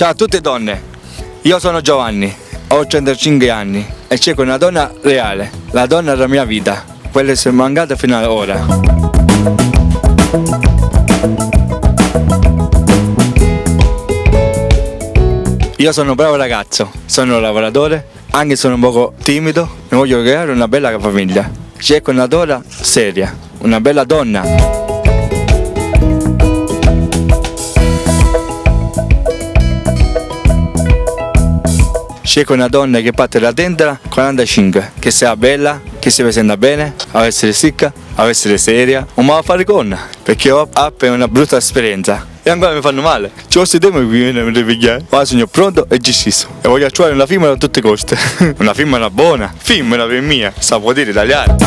Ciao a tutte donne, io sono Giovanni, ho 35 anni e cerco una donna reale, la donna della mia vita, quella che è mancata fino ad ora. Io sono un bravo ragazzo, sono un lavoratore, anche se sono un poco timido, mi voglio creare una bella famiglia. Cerco una donna seria, una bella donna. Cerco una donna che parte da dentro 45, che sia bella, che si presenta bene, a essere sicca, a essere seria, non mi va a fare con, perché ho appena una brutta esperienza e ancora mi fanno male. Ci ho tempo che mi viene a ripigliare, ma sono pronto e deciso e voglio trovare una femmina a tutti i costi. Una femmina buona, femmina per mia, sa può dire italiano.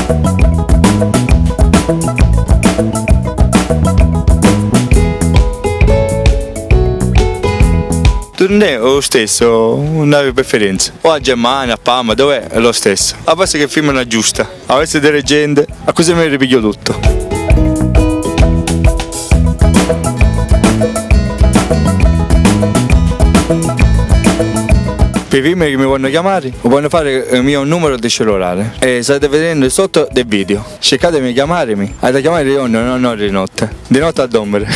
Non è lo stesso, non avevo preferenza. O a Germania, a Parma, dov'è? È lo stesso. A parte che il film non è giusta. Avessi delle gente, a così mi ripiglio tutto. Per i film che mi vogliono chiamare, vogliono fare il mio numero di cellulare e state vedendo sotto del video. Cercatemi di chiamarmi, da chiamare di giorno, non di notte. Di notte a dormire.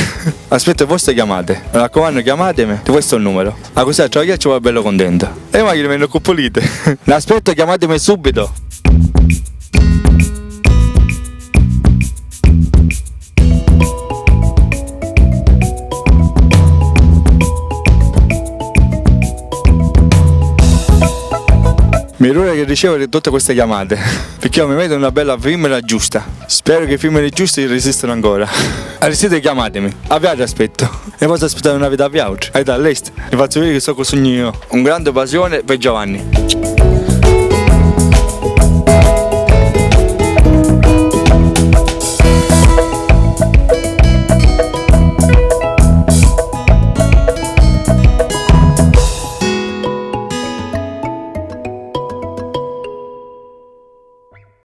Aspetto le vostre chiamate. Mi raccomando, chiamatemi di questo numero. A così io ci vado bello contento. E magari mi vengono cuppolite. Aspetto, chiamatemi subito. Mi rura che ricevere tutte queste chiamate, perché io mi vedo una bella femmina giusta. Spero che i femmine giusti resistano ancora. Resiste, chiamatemi, a Viaggio aspetto. E posso aspettare una vita a Viaggio, e dall'est. Vi faccio vedere che so cosa sogno io. Un grande passione per Giovanni.